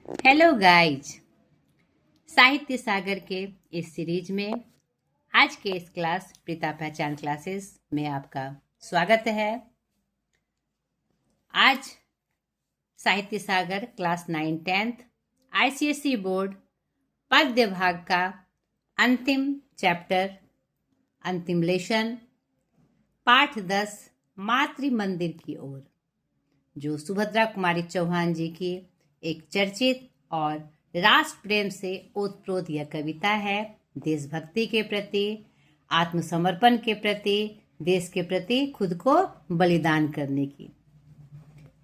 Hello guys. साहित्य सागर के इस सीरीज में आज के इस क्लास प्रीता पहचान क्लासेस में आपका स्वागत है। आज साहित्य सागर क्लास 9-10 आईसीएसई बोर्ड पद्य भाग का अंतिम चैप्टर, अंतिम लेसन, पाठ 10 मातृ मंदिर की ओर, जो सुभद्रा कुमारी चौहान जी की एक चर्चित और राष्ट्र प्रेम से ओतप्रोत यह कविता है। देशभक्ति के प्रति, आत्मसमर्पण के प्रति, देश के प्रति खुद को बलिदान करने की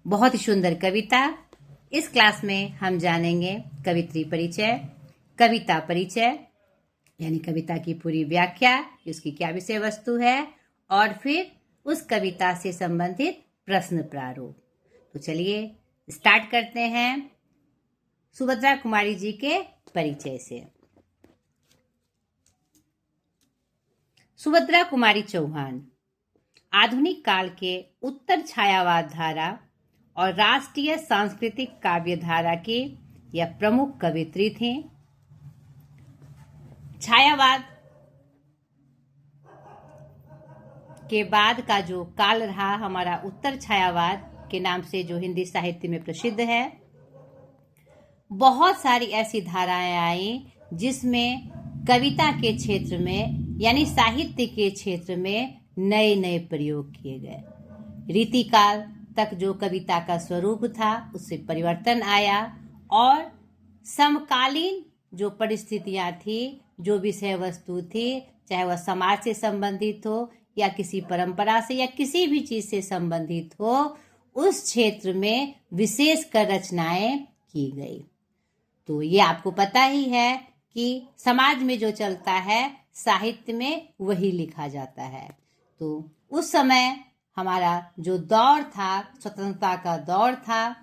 बहुत ही सुंदर कविता। इस क्लास में हम जानेंगे कवित्री परिचय, कविता परिचय यानी कविता की पूरी व्याख्या, उसकी क्या विषय वस्तु है, और फिर उस कविता से संबंधित प्रश्न प्रारूप। तो चलिए स्टार्ट करते हैं सुभद्रा कुमारी जी के परिचय से। सुभद्रा कुमारी चौहान आधुनिक काल के उत्तर छायावाद धारा और राष्ट्रीय सांस्कृतिक काव्य धारा की यह प्रमुख कवित्री थीं। छायावाद के बाद का जो काल रहा हमारा उत्तर छायावाद के नाम से जो हिंदी साहित्य में प्रसिद्ध है, बहुत सारी ऐसी धाराएं आई जिसमें कविता के क्षेत्र में यानी साहित्य के क्षेत्र में नए नए प्रयोग किए गए। रीतिकाल तक जो कविता का स्वरूप था उससे परिवर्तन आया और समकालीन जो परिस्थितियां थी, जो विषय वस्तु थी, चाहे वह समाज से संबंधित हो या किसी परंपरा से या किसी भी चीज से संबंधित हो, उस क्षेत्र में विशेष कर रचनाएं की गई। तो ये आपको पता ही है कि समाज में जो चलता है साहित्य में वही लिखा जाता है। तो उस समय हमारा जो दौर था, स्वतंत्रता का दौर था,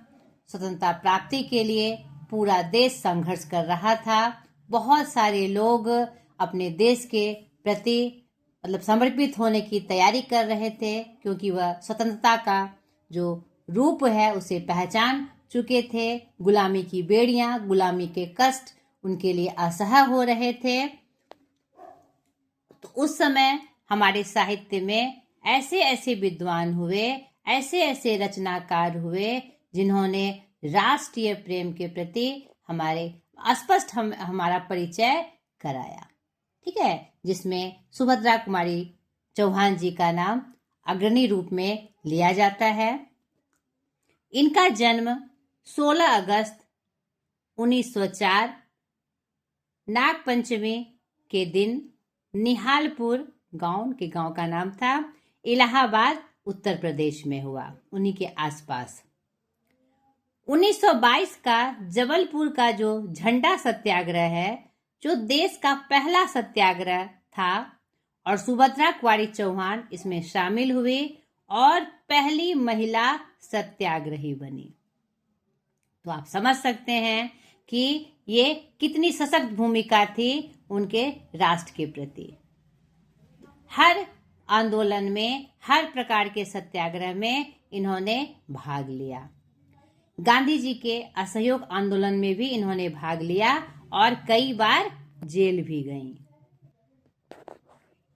स्वतंत्रता प्राप्ति के लिए पूरा देश संघर्ष कर रहा था। बहुत सारे लोग अपने देश के प्रति समर्पित होने की तैयारी कर रहे थे, क्योंकि वह स्वतंत्रता का जो रूप है उसे पहचान चुके थे। गुलामी की बेड़ियां, गुलामी के कष्ट उनके लिए असह्य हो रहे थे। तो उस समय हमारे साहित्य में ऐसे ऐसे विद्वान हुए, ऐसे ऐसे रचनाकार हुए जिन्होंने राष्ट्रीय प्रेम के प्रति हमारा परिचय कराया। ठीक है, जिसमें सुभद्रा कुमारी चौहान जी का नाम अग्रणी रूप में लिया जाता है। इनका जन्म 16 अगस्त 1904 नागपंचमी के दिन निहालपुर गांव का नाम था, इलाहाबाद उत्तर प्रदेश में हुआ, उन्हीं के आसपास। 1922 का जबलपुर का जो झंडा सत्याग्रह है, जो देश का पहला सत्याग्रह था, और सुभद्रा कुमारी चौहान इसमें शामिल हुई और पहली महिला सत्याग्रही बनी। तो आप समझ सकते हैं कि ये कितनी सशक्त भूमिका थी उनके राष्ट्र के प्रति। हर आंदोलन में, हर प्रकार के सत्याग्रह में इन्होंने भाग लिया। गांधी जी के असहयोग आंदोलन में भी इन्होंने भाग लिया और कई बार जेल भी गईं।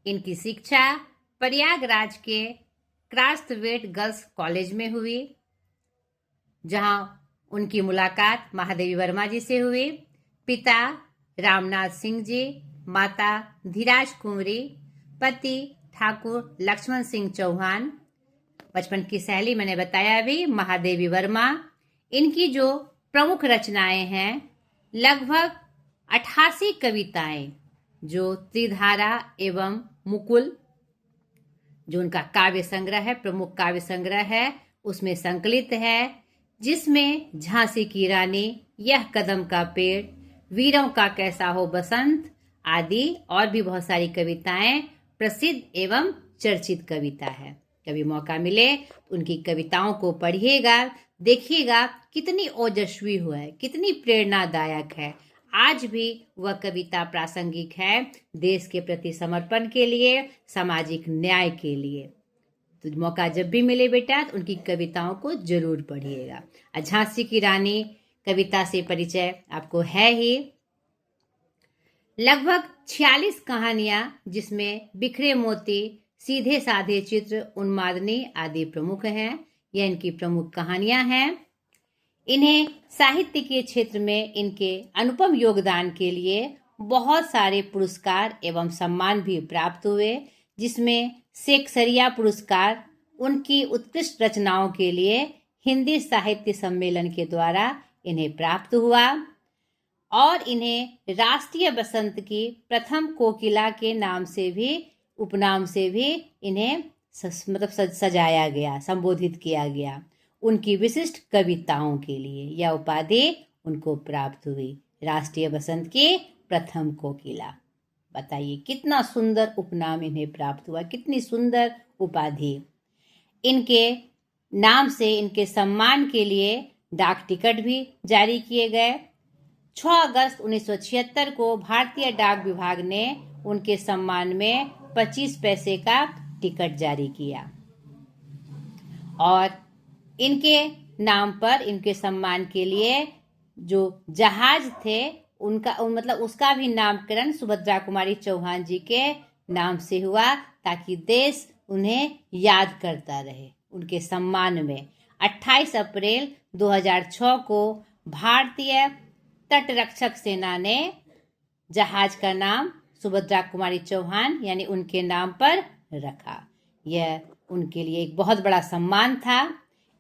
इनकी शिक्षा प्रयागराज के क्रास्थवेट गर्ल्स कॉलेज में हुई, जहां उनकी मुलाकात महादेवी वर्मा जी से हुई। पिता रामनाथ सिंह जी, माता धीराज कुंवरी, पति ठाकुर लक्ष्मण सिंह चौहान, बचपन की सहेली मैंने बताया भी महादेवी वर्मा। इनकी जो प्रमुख रचनाएं हैं, लगभग 88 कविताएं जो त्रिधारा एवं मुकुल, जो उनका काव्य संग्रह है, प्रमुख काव्य संग्रह है, उसमें संकलित है, जिसमें झांसी की रानी, यह कदम का पेड़, वीरों का कैसा हो बसंत आदि और भी बहुत सारी कविताएं प्रसिद्ध एवं चर्चित कविता है। कभी मौका मिले तो उनकी कविताओं को पढ़िएगा, देखिएगा कितनी ओजस्वी हुआ है, कितनी प्रेरणादायक है। आज भी वह कविता प्रासंगिक है देश के प्रति समर्पण के लिए, सामाजिक न्याय के लिए। तो मौका जब भी मिले बेटा तो उनकी कविताओं को जरूर पढ़िएगा। झांसी की रानी कविता से परिचय आपको है ही। लगभग 46 कहानियां, जिसमें बिखरे मोती, सीधे साधे चित्र, उन्मादनी आदि प्रमुख हैं। यह इनकी प्रमुख कहानियां हैं। इन्हें साहित्य के क्षेत्र में इनके अनुपम योगदान के लिए बहुत सारे पुरस्कार एवं सम्मान भी प्राप्त हुए, जिसमें शेक्सपियर पुरस्कार उनकी उत्कृष्ट रचनाओं के लिए हिंदी साहित्य सम्मेलन के द्वारा इन्हें प्राप्त हुआ और इन्हें राष्ट्रीय बसंत की प्रथम कोकिला के नाम से भी, उपनाम से भी इन्हें सजाया गया, संबोधित किया गया। उनकी विशिष्ट कविताओं के लिए यह उपाधि उनको प्राप्त हुई, राष्ट्रीय बसंत की प्रथम कोकिला। बताइए कितना सुंदर उपनाम इन्हें प्राप्त हुआ, कितनी सुंदर उपाधि। इनके नाम से, इनके सम्मान के लिए डाक टिकट भी जारी किए गए। 6 अगस्त 1976 को भारतीय डाक विभाग ने उनके सम्मान में 25 पैसे का टिकट जारी किया और इनके नाम पर, इनके सम्मान के लिए जो जहाज थे उनका मतलब उसका भी नामकरण सुभद्रा कुमारी चौहान जी के नाम से हुआ, ताकि देश उन्हें याद करता रहे। उनके सम्मान में 28 अप्रैल 2006 को भारतीय तटरक्षक सेना ने जहाज का नाम सुभद्रा कुमारी चौहान यानी उनके नाम पर रखा। यह उनके लिए एक बहुत बड़ा सम्मान था।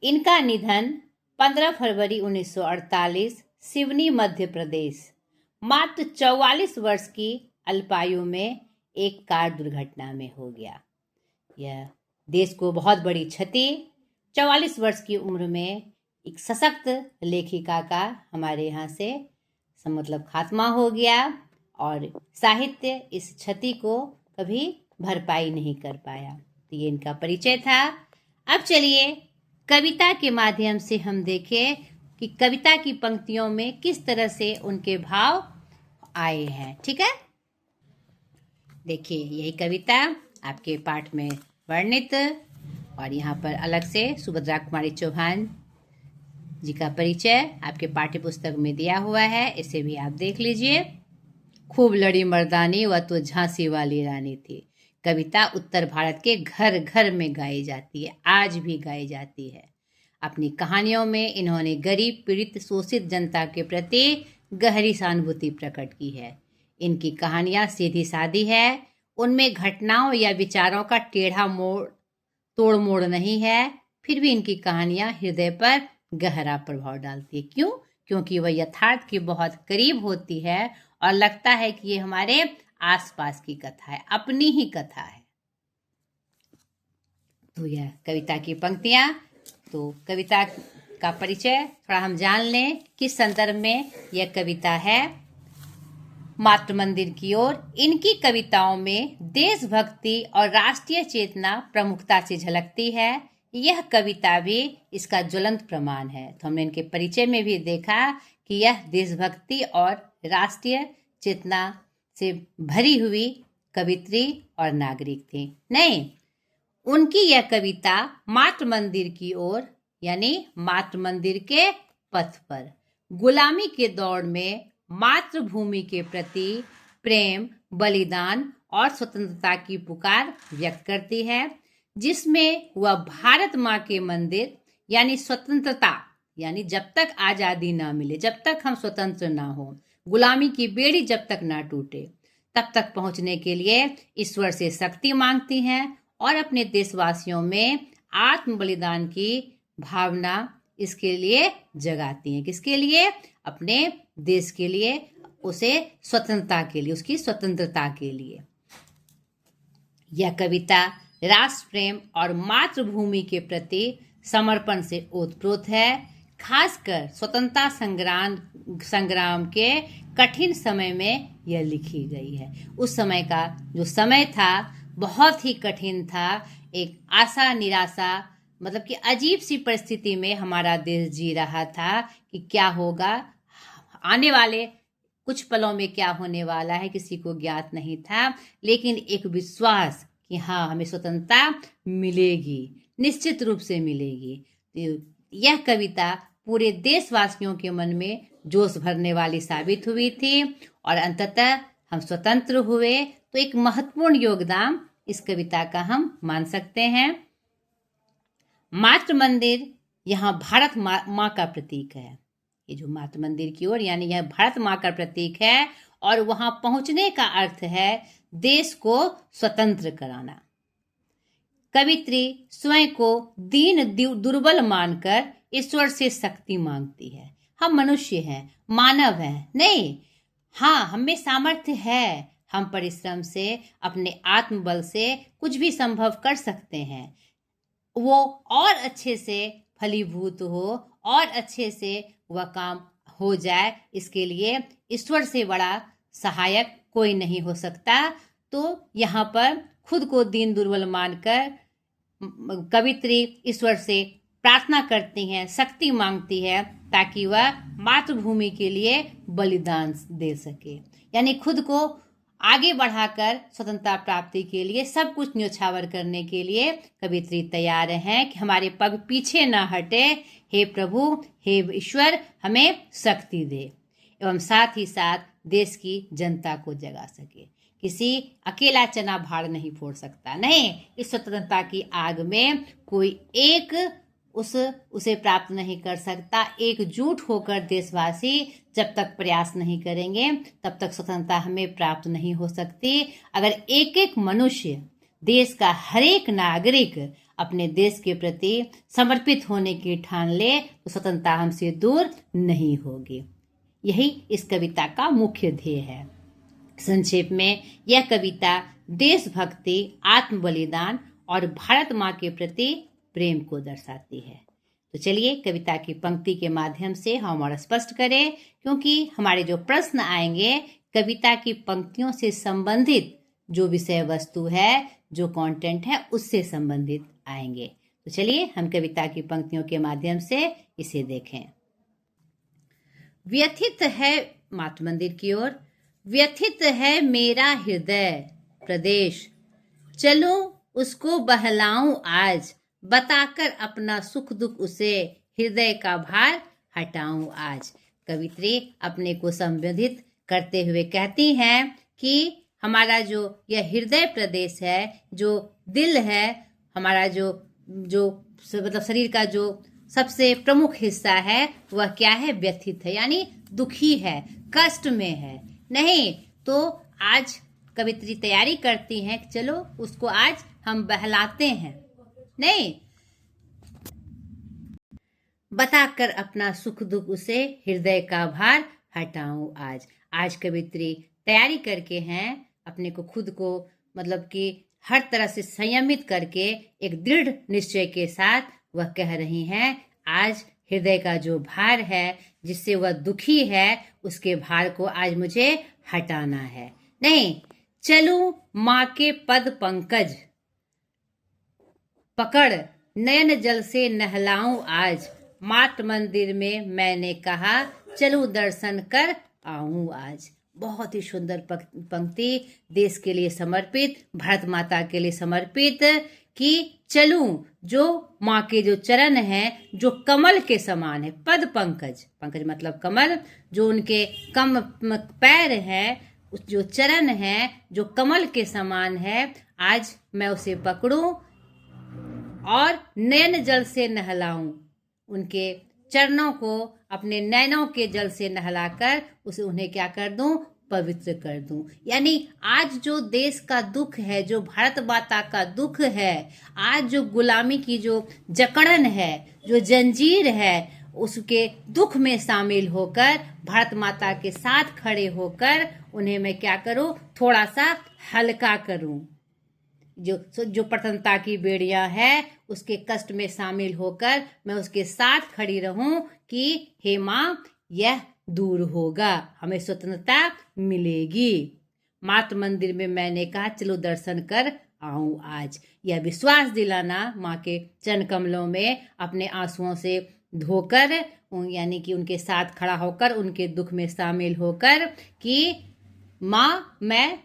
इनका निधन 15 फरवरी 1948 सिवनी, मध्य प्रदेश, मात्र 44 वर्ष की अल्पायु में एक कार दुर्घटना में हो गया। यह देश को बहुत बड़ी क्षति। 44 वर्ष की उम्र में एक सशक्त लेखिका का हमारे यहाँ से मतलब खात्मा हो गया और साहित्य इस क्षति को कभी भरपाई नहीं कर पाया। तो ये इनका परिचय था। अब चलिए कविता के माध्यम से हम देखें कि कविता की पंक्तियों में किस तरह से उनके भाव आए हैं। ठीक है, देखिए यही कविता आपके पाठ में वर्णित और यहाँ पर अलग से सुभद्रा कुमारी चौहान जी का परिचय आपके पाठ्य पुस्तक में दिया हुआ है, इसे भी आप देख लीजिए। खूब लड़ी मर्दानी, वह तो झांसी वाली रानी थी। कविता उत्तर भारत के घर घर में गाई जाती है, आज भी गाई जाती है। अपनी कहानियों में इन्होंने गरीब, पीड़ित, शोषित जनता के प्रति गहरी सहानुभूति प्रकट की है। इनकी कहानियां सीधी सादी है, उनमें घटनाओं या विचारों का टेढ़ा मोड़, तोड़ मोड़ नहीं है। फिर भी इनकी कहानियां हृदय पर गहरा प्रभाव डालती है। क्यों? क्योंकि वह यथार्थ के बहुत करीब होती है और लगता है कि ये हमारे आसपास की कथा है, अपनी ही कथा है। तो यह कविता की पंक्तियां। तो कविता का परिचय थोड़ा हम जान लें, किस संदर्भ में यह कविता है। मातृ मंदिर की ओर। इनकी कविताओं में देशभक्ति और राष्ट्रीय चेतना प्रमुखता से झलकती है। यह कविता भी इसका ज्वलंत प्रमाण है। तो हमने इनके परिचय में भी देखा कि यह देशभक्ति और राष्ट्रीय चेतना से भरी हुई कवित्री और नागरिक थी। नहीं, उनकी यह कविता मातृ मंदिर की ओर यानी मातृ मंदिर के पथ पर गुलामी के दौर में मातृभूमि के प्रति प्रेम, बलिदान और स्वतंत्रता की पुकार व्यक्त करती है, जिसमें वह भारत माँ के मंदिर यानी स्वतंत्रता, यानी जब तक आजादी ना मिले, जब तक हम स्वतंत्र ना हो, गुलामी की बेड़ी जब तक ना टूटे, तब तक पहुंचने के लिए ईश्वर से शक्ति मांगती हैं और अपने देशवासियों में आत्म बलिदान की भावना इसके लिए जगाती हैं। किसके लिए? अपने देश के लिए, उसे स्वतंत्रता के लिए, उसकी स्वतंत्रता के लिए। यह कविता राष्ट्र प्रेम और मातृभूमि के प्रति समर्पण से ओतप्रोत है। खासकर स्वतंत्रता संग्राम के कठिन समय में यह लिखी गई है। उस समय का जो समय था बहुत ही कठिन था। एक आशा निराशा, मतलब कि अजीब सी परिस्थिति में हमारा देश जी रहा था कि क्या होगा, आने वाले कुछ पलों में क्या होने वाला है किसी को ज्ञात नहीं था। लेकिन एक विश्वास कि हाँ, हमें स्वतंत्रता मिलेगी, निश्चित रूप से मिलेगी। तो यह कविता पूरे देशवासियों के मन में जोश भरने वाली साबित हुई थी और अंततः हम स्वतंत्र हुए। तो एक महत्वपूर्ण योगदान इस कविता का हम मान सकते हैं। मातृ मंदिर यहाँ भारत माँ का प्रतीक है। ये जो मातृ मंदिर की ओर यानी यह भारत माँ का प्रतीक है और वहां पहुंचने का अर्थ है देश को स्वतंत्र कराना। कवित्री स्वयं को दीन दुर्बल मानकर ईश्वर से शक्ति मांगती है। हम मनुष्य हैं, मानव हैं, नहीं, हाँ, हमें सामर्थ्य है, हम परिश्रम से अपने आत्मबल से कुछ भी संभव कर सकते हैं। वो और अच्छे से फलीभूत हो और अच्छे से वह काम हो जाए, इसके लिए ईश्वर से बड़ा सहायक कोई नहीं हो सकता। तो यहाँ पर खुद को दीन दुर्बल मानकर कवित्री ईश्वर से प्रार्थना करती हैं, शक्ति मांगती है ताकि वह मातृभूमि के लिए बलिदान दे सके। यानी खुद को आगे बढ़ाकर स्वतंत्रता प्राप्ति के लिए सब कुछ न्योछावर करने के लिए कवित्री तैयार हैं कि हमारे पग पीछे न हटे। हे प्रभु, हे ईश्वर, हमें शक्ति दे एवं साथ ही साथ देश की जनता को जगा सके। किसी अकेला चना भाड़ नहीं फोड़ सकता, नहीं, इस स्वतंत्रता की आग में कोई एक उसे प्राप्त नहीं कर सकता। एकजुट होकर देशवासी जब तक प्रयास नहीं करेंगे तब तक स्वतंत्रता हमें प्राप्त नहीं हो सकती। अगर एक एक मनुष्य, देश का हर एक नागरिक अपने देश के प्रति समर्पित होने की ठान ले तो स्वतंत्रता हमसे दूर नहीं होगी। यही इस कविता का मुख्य ध्येय है। संक्षेप में यह कविता देशभक्ति, आत्म बलिदान और भारत माँ के प्रति प्रेम को दर्शाती है। तो चलिए कविता की पंक्ति के माध्यम से हम और स्पष्ट करें, क्योंकि हमारे जो प्रश्न आएंगे कविता की पंक्तियों से संबंधित जो विषय वस्तु है, जो कंटेंट है, उससे संबंधित आएंगे। तो चलिए हम कविता की पंक्तियों के माध्यम से इसे देखें। व्यथित है, मातृ मंदिर की ओर, व्यथित है मेरा हृदय प्रदेश, चलो उसको बहलाऊं आज, बताकर अपना सुख दुख उसे, हृदय का भार हटाऊं आज। कवित्री अपने को संबोधित करते हुए कहती हैं कि हमारा जो यह हृदय प्रदेश है, जो दिल है, हमारा जो मतलब शरीर का जो सबसे प्रमुख हिस्सा है, वह क्या है? व्यथित है, यानी दुखी है, कष्ट में है। नहीं तो आज कवित्री तैयारी करती हैं कि चलो उसको आज हम बहलाते हैं, नहीं, बताकर अपना सुख दुख उसे, हृदय का भार हटाऊं आज। आज कवित्री तैयारी करके हैं, अपने को खुद को मतलब कि हर तरह से संयमित करके एक दृढ़ निश्चय के साथ वह कह रही हैं, आज हृदय का जो भार है, जिससे वह दुखी है, उसके भार को आज मुझे हटाना है। नहीं, चलूं माँ के पद पंकज पकड़, नयन जल से नहलाऊं आज, मातृ मंदिर में मैंने कहा, चलूं दर्शन कर आऊं आज। बहुत ही सुंदर पंक्ति, देश के लिए समर्पित, भारत माता के लिए समर्पित, कि चलूं जो माँ के जो चरण हैं, जो कमल के समान है, पद पंकज, पंकज मतलब कमल, जो उनके कम पैर हैं, जो चरण हैं, जो कमल के समान है, आज मैं उसे पकड़ूं और नयन जल से नहलाऊं, उनके चरणों को अपने नैनों के जल से नहलाकर उसे उन्हें क्या कर दूं? पवित्र कर दूं। यानी आज जो देश का दुख है, जो भारत माता का दुख है, आज जो गुलामी की जो जकड़न है, जो जंजीर है, उसके दुख में शामिल होकर भारत माता के साथ खड़े होकर उन्हें मैं क्या करूं? थोड़ा सा हल्का करूं। जो प्रसन्नता की बेड़ियां है, उसके कष्ट में शामिल होकर मैं उसके साथ खड़ी रहूं कि हे माँ, यह दूर होगा, हमें स्वतंत्रता मिलेगी। मातृ मंदिर में मैंने कहा, चलो दर्शन कर आऊं आज। यह विश्वास दिलाना, माँ के चरण कमलों में अपने आंसुओं से धोकर, यानी कि उनके साथ खड़ा होकर, उनके दुख में शामिल होकर कि माँ, मैं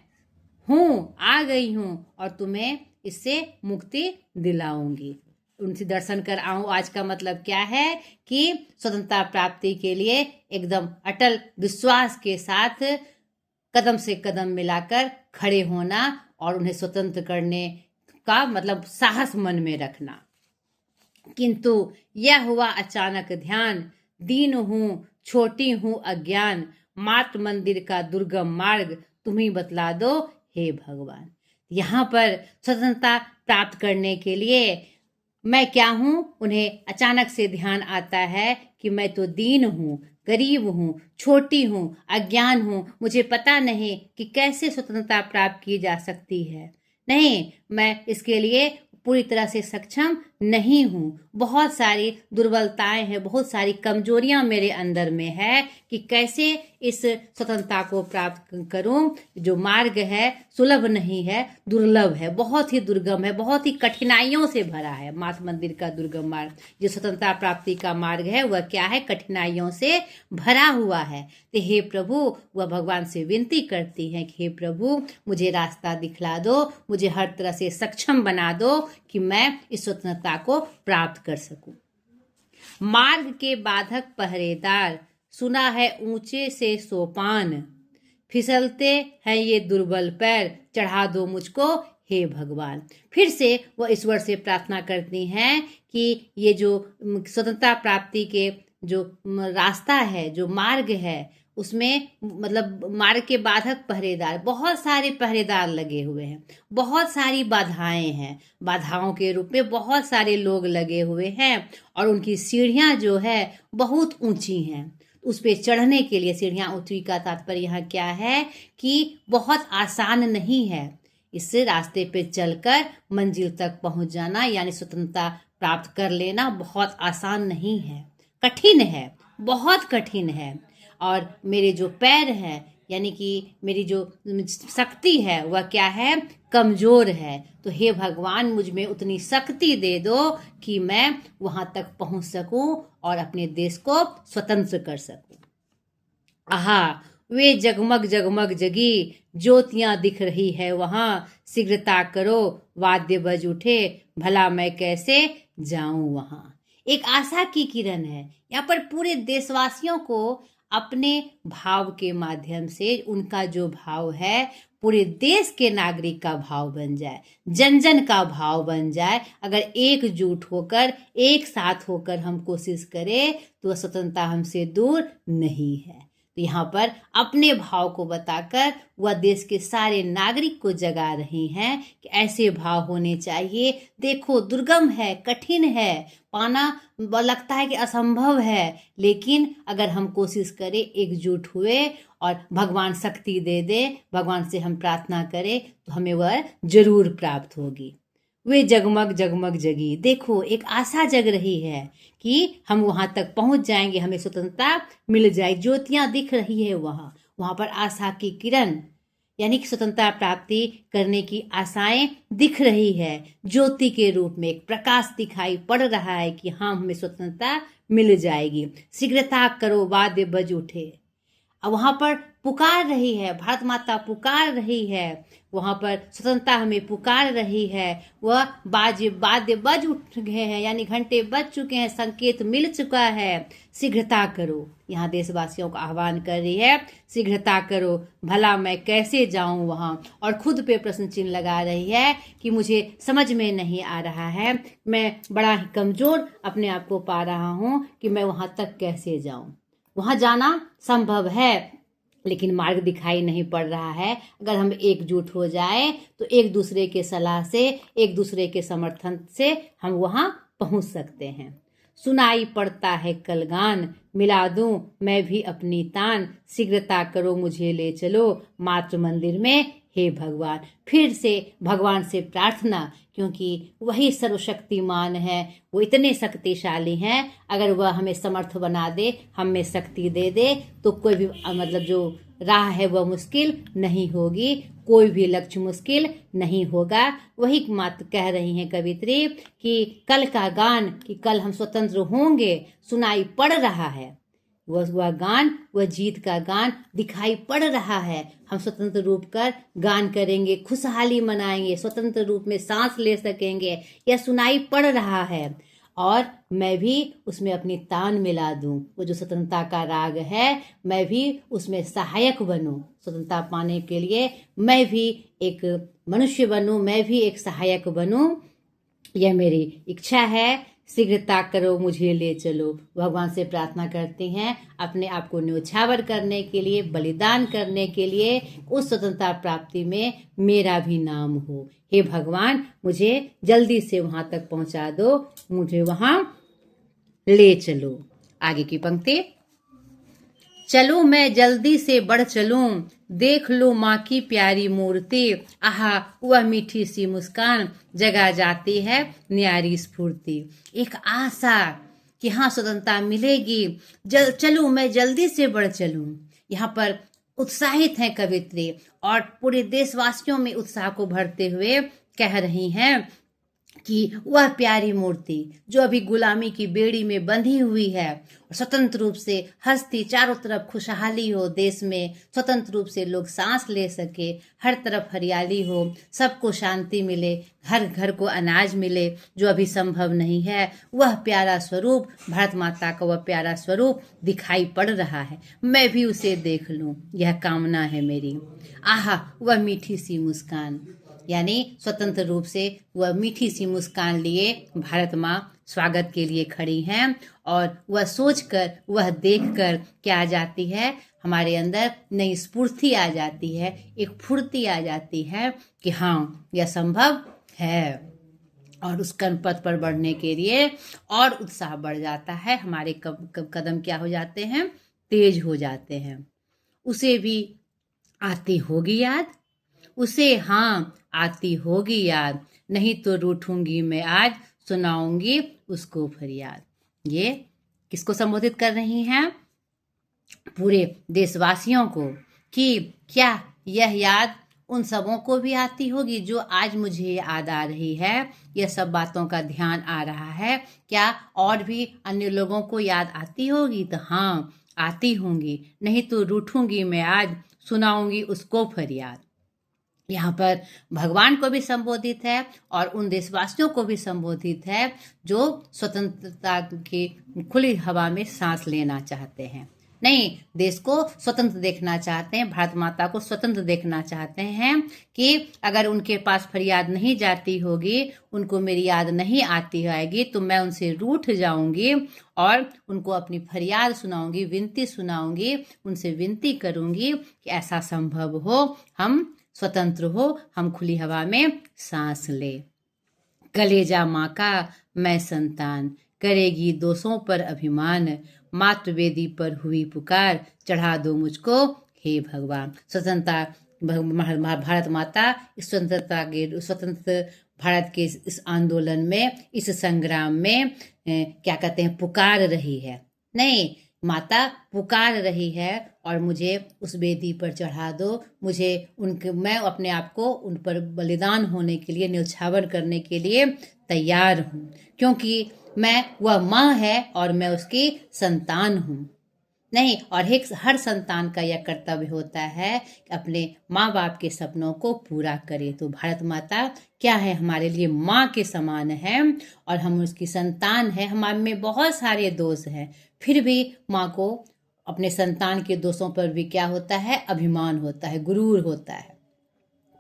हूँ, आ गई हूँ और तुम्हें इससे मुक्ति दिलाऊंगी। उनसे दर्शन कर आऊं। आज का मतलब क्या है कि स्वतंत्रता प्राप्ति के लिए एकदम अटल विश्वास के साथ कदम से कदम मिलाकर खड़े होना और उन्हें स्वतंत्र करने का मतलब साहस मन में रखना। किंतु यह हुआ अचानक ध्यान, दीन हूं छोटी हूं अज्ञान, मात मंदिर का दुर्गम मार्ग तुम्ही बतला दो हे भगवान। यहाँ पर स्वतंत्रता प्राप्त करने के लिए मैं क्या हूं, उन्हें अचानक से ध्यान आता है कि मैं तो दीन हूं, गरीब हूं, छोटी हूं, अज्ञान हूं, मुझे पता नहीं कि कैसे स्वतंत्रता प्राप्त की जा सकती है। नहीं, मैं इसके लिए पूरी तरह से सक्षम नहीं हूं। बहुत सारी दुर्बलताएं हैं, बहुत सारी कमजोरियां मेरे अंदर में है कि कैसे इस स्वतंत्रता को प्राप्त करूं। जो मार्ग है सुलभ नहीं है, दुर्लभ है, बहुत ही दुर्गम है, बहुत ही कठिनाइयों से भरा है। मात मंदिर का दुर्गम मार्ग, जो स्वतंत्रता प्राप्ति का मार्ग है, वह क्या है, कठिनाइयों से भरा हुआ है। तो हे प्रभु, वह भगवान से विनती करती हैं कि हे प्रभु मुझे रास्ता दिखला दो, मुझे हर तरह से सक्षम बना दो कि मैं इस स्वतंत्रता को प्राप्त कर सकूं। मार्ग के बाधक पहरेदार, सुना है ऊंचे से सोपान, फिसलते हैं ये दुर्बल पैर, चढ़ा दो मुझको हे भगवान। फिर से वह ईश्वर से प्रार्थना करती हैं कि ये जो स्वतंत्रता प्राप्ति के जो रास्ता है, जो मार्ग है, उसमें मतलब मार्ग के बाधक पहरेदार, बहुत सारे पहरेदार लगे हुए हैं, बहुत सारी बाधाएं हैं, बाधाओं के रूप में बहुत सारे लोग लगे हुए हैं और उनकी सीढ़ियां जो है बहुत ऊंची हैं। उस पे चढ़ने के लिए सीढ़ियां ऊंची का तात्पर्य यहाँ क्या है कि बहुत आसान नहीं है। इस रास्ते पे चलकर मंजिल तक पहुंच जाना यानी स्वतंत्रता प्राप्त कर लेना बहुत आसान नहीं है, कठिन है, बहुत कठिन है। और मेरे जो पैर हैं यानी कि मेरी जो शक्ति है वह क्या है, कमजोर है। तो हे भगवान मुझ में उतनी शक्ति दे दो कि मैं वहां तक पहुंच सकूं और अपने देश को स्वतंत्र कर सकूं। आहा, वे जगमग जगमग जगी ज्योतियां दिख रही है वहां, शीघ्रता करो वाद्य बज उठे, भला मैं कैसे जाऊं वहां। एक आशा की किरण है यहाँ पर पूरे देशवासियों को अपने भाव के माध्यम से, उनका जो भाव है पूरे देश के नागरिक का भाव बन जाए, जन जन का भाव बन जाए। अगर एकजुट होकर एक साथ होकर हम कोशिश करें तो स्वतंत्रता हमसे दूर नहीं है। तो यहाँ पर अपने भाव को बताकर वह देश के सारे नागरिक को जगा रही हैं कि ऐसे भाव होने चाहिए। देखो दुर्गम है, कठिन है, पाना लगता है कि असंभव है, लेकिन अगर हम कोशिश करें, एकजुट हुए और भगवान शक्ति दे दे, भगवान से हम प्रार्थना करें तो हमें वह जरूर प्राप्त होगी। वे जगमग जगमग जगी, देखो एक आशा जग रही है कि हम वहां तक पहुंच जाएंगे, हमें स्वतंत्रता मिल जाएगी। ज्योतियां दिख रही है वहां पर आशा की किरण यानी कि स्वतंत्रता प्राप्ति करने की आशाएं दिख रही है। ज्योति के रूप में एक प्रकाश दिखाई पड़ रहा है कि हाँ हमें स्वतंत्रता मिल जाएगी। शीघ्रता करो वाद्य बज उठे, अब वहां पर पुकार रही है, भारत माता पुकार रही है, वहां पर स्वतंत्रता हमें पुकार रही है। वह वाद्य बज उठ गए हैं यानी घंटे बज चुके हैं, संकेत मिल चुका है। शीघ्रता करो, यहाँ देशवासियों का आह्वान कर रही है, शीघ्रता करो भला मैं कैसे जाऊं वहां। और खुद पे प्रश्न चिन्ह लगा रही है कि मुझे समझ में नहीं आ रहा है, मैं बड़ा ही कमजोर अपने आप को पा रहा हूं कि मैं वहां तक कैसे जाऊं। वहां जाना संभव है लेकिन मार्ग दिखाई नहीं पड़ रहा है। अगर हम एकजुट हो जाए तो एक दूसरे के सलाह से, एक दूसरे के समर्थन से हम वहां पहुंच सकते हैं। सुनाई पड़ता है कलगान, मिला दूं मैं भी अपनी तान, शीघ्रता करो मुझे ले चलो मातृ मंदिर में हे भगवान। फिर से भगवान से प्रार्थना, क्योंकि वही सर्वशक्तिमान है, वो इतने शक्तिशाली हैं। अगर वह हमें समर्थ बना दे, हमें शक्ति दे दे तो कोई भी मतलब जो राह है वह मुश्किल नहीं होगी, कोई भी लक्ष्य मुश्किल नहीं होगा। वही बात कह रही हैं कवित्री कि कल का गान, कि कल हम स्वतंत्र होंगे, सुनाई पड़ रहा है। वह गान, वह जीत का गान दिखाई पड़ रहा है। हम स्वतंत्र रूप कर गान करेंगे, खुशहाली मनाएंगे, स्वतंत्र रूप में सांस ले सकेंगे, यह सुनाई पड़ रहा है। और मैं भी उसमें अपनी तान मिला दूं। वो जो स्वतंत्रता का राग है, मैं भी उसमें सहायक बनूं। स्वतंत्रता पाने के लिए मैं भी एक मनुष्य बनूं, मैं भी एक सहायक बनूं, यह मेरी इच्छा है। शीघ्रता करो, मुझे ले चलो। भगवान से प्रार्थना करते हैं अपने आप को न्योछावर करने के लिए, बलिदान करने के लिए, उस स्वतंत्रता प्राप्ति में मेरा भी नाम हो। हे भगवान, मुझे जल्दी से वहां तक पहुंचा दो, मुझे वहां ले चलो। आगे की पंक्ति, चलूं मैं जल्दी से बढ़ चलूं, देख लो माँ की प्यारी मूर्ति, आहा वह मीठी सी मुस्कान, जगा जाती है न्यारी स्फूर्ति। एक आशा कि हाँ स्वतंत्रता मिलेगी, चलूं मैं जल्दी से बढ़ चलूं। यहाँ पर उत्साहित हैं कवित्री और पूरे देशवासियों में उत्साह को भरते हुए कह रही हैं कि वह प्यारी मूर्ति जो अभी गुलामी की बेड़ी में बंधी हुई है, स्वतंत्र रूप से हंसती, चारों तरफ खुशहाली हो, देश में स्वतंत्र रूप से लोग सांस ले सके, हर तरफ हरियाली हो, सबको शांति मिले, हर घर को अनाज मिले, जो अभी संभव नहीं है, वह प्यारा स्वरूप, भारत माता का वह प्यारा स्वरूप दिखाई पड़ रहा है। मैं भी उसे देख लूं, यह कामना है मेरी। आहा वह मीठी सी मुस्कान, यानी स्वतंत्र रूप से वह मीठी सी मुस्कान लिए भारत माँ स्वागत के लिए खड़ी हैं। और वह सोचकर, वह देखकर क्या आ जाती है, हमारे अंदर नई स्फूर्ति आ जाती है, एक फुर्ती आ जाती है कि हाँ यह संभव है। और उस पथ पर बढ़ने के लिए और उत्साह बढ़ जाता है, हमारे कदम क्या हो जाते हैं, तेज हो जाते हैं। उसे भी आती होगी याद, उसे हाँ आती होगी याद, नहीं तो रूठूंगी मैं आज, सुनाऊंगी उसको फरियाद। ये किसको संबोधित कर रही हैं, पूरे देशवासियों को, कि क्या यह याद उन सबों को भी आती होगी जो आज मुझे याद आ रही है, यह सब बातों का ध्यान आ रहा है, क्या और भी अन्य लोगों को याद आती होगी? तो हाँ आती होंगी, नहीं तो रूठूंगी मैं आज, सुनाऊंगी उसको फरियाद। यहाँ पर भगवान को भी संबोधित है और उन देशवासियों को भी संबोधित है जो स्वतंत्रता की खुली हवा में सांस लेना चाहते हैं, नहीं देश को स्वतंत्र देखना चाहते हैं, भारत माता को स्वतंत्र देखना चाहते हैं, कि अगर उनके पास फरियाद नहीं जाती होगी, उनको मेरी याद नहीं आती आएगी, तो मैं उनसे रूठ जाऊंगी और उनको अपनी फरियाद सुनाऊंगी, विनती सुनाऊंगी, उनसे विनती करूंगी कि ऐसा संभव हो, हम स्वतंत्र हो, हम खुली हवा में सांस ले। कलेजा माँ का मैं संतान, करेगी दोषों पर अभिमान, मातृवेदी पर हुई पुकार, चढ़ा दो मुझको हे भगवान। स्वतंत्रता भारत माता इस स्वतंत्र भारत के इस आंदोलन में, इस संग्राम में क्या कहते हैं, पुकार रही है, नहीं माता पुकार रही है और मुझे उस वेदी पर चढ़ा दो, मुझे मैं अपने आप को उन पर बलिदान होने के लिए, न्योछावर करने के लिए तैयार हूँ, क्योंकि मैं वह माँ है और मैं उसकी संतान हूँ। नहीं, और हर संतान का यह कर्तव्य होता है कि अपने माँ बाप के सपनों को पूरा करे। तो भारत माता क्या है, हमारे लिए माँ के समान है और हम उसकी संतान है। हमारे में बहुत सारे दोष हैं, फिर भी माँ को अपने संतान के दोषों पर भी क्या होता है, अभिमान होता है, गुरूर होता है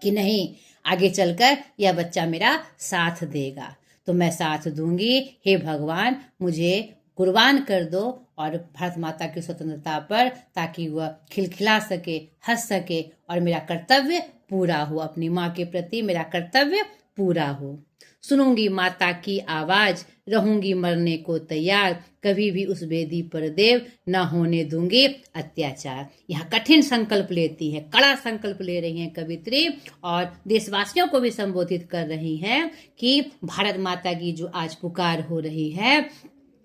कि नहीं आगे चलकर यह बच्चा मेरा साथ देगा, तो मैं साथ दूंगी। हे भगवान मुझे कुर्बान कर दो और भारत माता की स्वतंत्रता पर, ताकि वह खिलखिला सके, हंस सके और मेरा कर्तव्य पूरा हो, अपनी माँ के प्रति मेरा कर्तव्य पूरा हो। सुनूंगी माता की आवाज, रहूंगी मरने को तैयार, कभी भी उस वेदी पर देव न होने दूंगी अत्याचार। यहाँ कठिन संकल्प लेती है, कड़ा संकल्प ले रही हैं कवित्री और देशवासियों को भी संबोधित कर रही हैं कि भारत माता की जो आज पुकार हो रही है,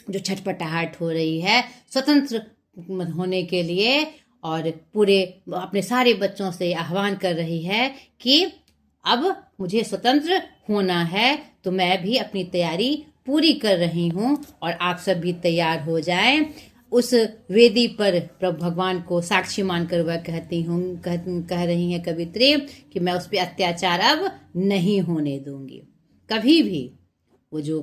जो छटपटाहट हो रही है स्वतंत्र होने के लिए, और पूरे अपने सारे बच्चों से आह्वान कर रही है कि अब मुझे स्वतंत्र होना है, तो मैं भी अपनी तैयारी पूरी कर रही हूँ और आप सब भी तैयार हो जाएं। उस वेदी पर प्रभु भगवान को साक्षी मानकर वह कह रही हैं कवित्री कि मैं उस पर अत्याचार अब नहीं होने दूंगी कभी भी। वो जो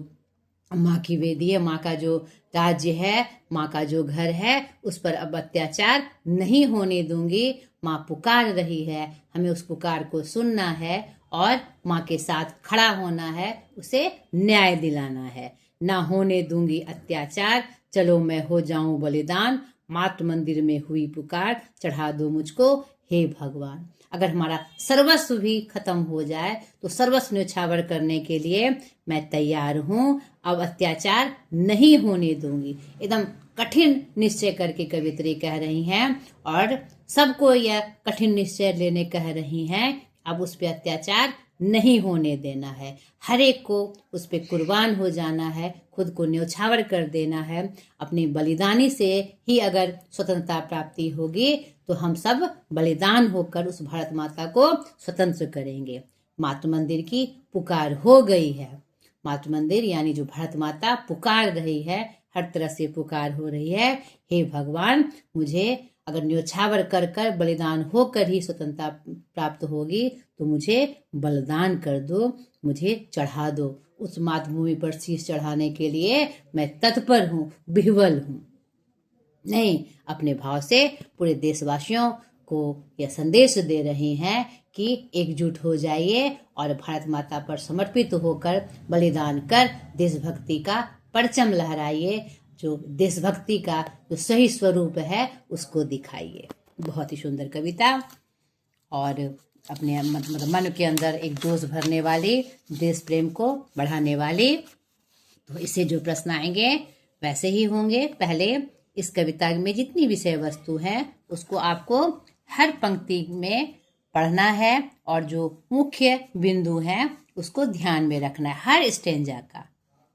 माँ की वेदी है, माँ का जो राज्य है, माँ का जो घर है, उस पर अब अत्याचार नहीं होने दूंगी। माँ पुकार रही है, हमें उस पुकार को सुनना है और माँ के साथ खड़ा होना है, उसे न्याय दिलाना है। ना होने दूंगी अत्याचार, चलो मैं हो जाऊं बलिदान, मातृ मंदिर में हुई पुकार, चढ़ा दो मुझको हे भगवान। अगर हमारा सर्वस्व भी खत्म हो जाए तो सर्वस्व न्यौछावर करने के लिए मैं तैयार हूँ, अब अत्याचार नहीं होने दूंगी। एकदम कठिन निश्चय करके कवित्री कह रही हैं और सबको यह कठिन निश्चय लेने कह रही हैं। अब उस पर अत्याचार नहीं होने देना है, हर एक को उस पर कुर्बान हो जाना है, खुद को न्यौछावर कर देना है। अपनी बलिदानी से ही अगर स्वतंत्रता प्राप्ति होगी तो हम सब बलिदान होकर उस भारत माता को स्वतंत्र करेंगे। मातृ मंदिर की पुकार हो गई है। मातृ मंदिर यानी जो भारत माता पुकार रही है, हर तरह से पुकार हो रही है, हे भगवान मुझे अगर न्यौछावर कर कर बलिदान होकर ही स्वतंत्रता प्राप्त होगी तो मुझे बलिदान कर दो, मुझे चढ़ा दो। उस मातृभूमि पर शीश चढ़ाने के लिए मैं तत्पर हूँ, विह्वल हूँ। नहीं, अपने भाव से पूरे देशवासियों को यह संदेश दे रहे हैं कि एकजुट हो जाइए और भारत माता पर समर्पित होकर बलिदान कर देशभक्ति का परचम लहराइए, जो देशभक्ति का जो सही स्वरूप है उसको दिखाइए। बहुत ही सुंदर कविता और अपने मतलब मन के अंदर एक जोश भरने वाली, देश प्रेम को बढ़ाने वाली। तो इससे जो प्रश्न आएंगे वैसे ही होंगे। पहले इस कविता में जितनी विषय वस्तु है उसको आपको हर पंक्ति में पढ़ना है और जो मुख्य बिंदु है उसको ध्यान में रखना है। हर स्टेंजा का,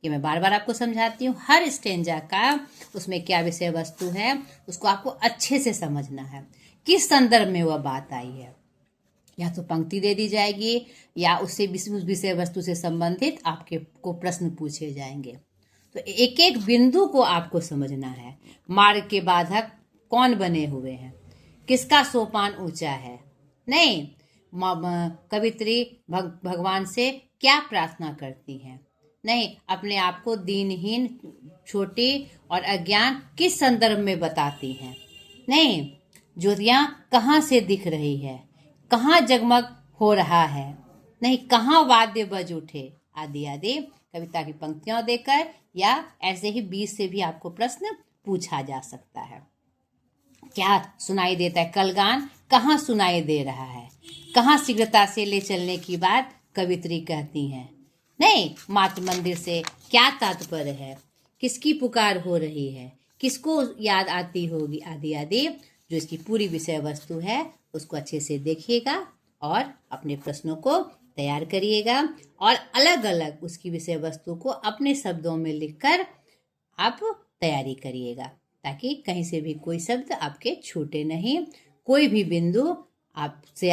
ये मैं बार बार आपको समझाती हूँ, हर स्टेंजा का उसमें क्या विषय वस्तु है उसको आपको अच्छे से समझना है, किस संदर्भ में वह बात आई है। या तो पंक्ति दे दी जाएगी या उससे उस विषय वस्तु से संबंधित आपके को प्रश्न पूछे जाएंगे। तो एक एक बिंदु को आपको समझना है। मार्ग के बाधक कौन बने हुए हैं, किसका सोपान ऊंचा है, नहीं कवित्री भगवान से क्या प्रार्थना करती हैं, नहीं अपने आप को दीनहीन, छोटी और अज्ञान किस संदर्भ में बताती हैं, नहीं ज्योतियां कहाँ से दिख रही है, कहाँ जगमग हो रहा है, नहीं कहाँ वाद्य बज उठे, आदि आदि कविता की पंक्तियां देकर या ऐसे ही 20 से भी आपको प्रश्न पूछा जा सकता है। क्या सुनाई देता है, कलगान कहाँ सुनाई दे रहा है, कहाँ शीघ्रता से ले चलने की बात कवित्री कहती हैं, नहीं मातृ मंदिर से क्या तात्पर्य है, किसकी पुकार हो रही है, किसको याद आती होगी, आदि आदि जो इसकी पूरी विषय वस्तु है उसको अच्छे से देखिएगा और अपने प्रश्नों को तैयार करिएगा और अलग अलग उसकी विषय वस्तु को अपने शब्दों में लिखकर आप तैयारी करिएगा, ताकि कहीं से भी कोई शब्द आपके छूटे नहीं, कोई भी बिंदु आपसे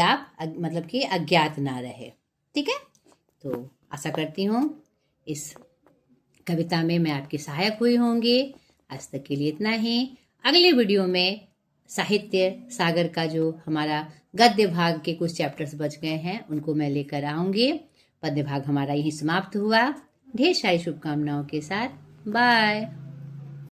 मतलब कि अज्ञात ना रहे। ठीक है, तो आशा करती हूँ इस कविता में मैं आपकी सहायक हुई होंगी। आज तक के लिए इतना ही। अगले वीडियो में साहित्य सागर का जो हमारा गद्य भाग के कुछ चैप्टर्स बच गए हैं उनको मैं लेकर आऊंगी। पद्य भाग हमारा यहीं समाप्त हुआ। ढेर सारी शुभकामनाओं के साथ, बाय।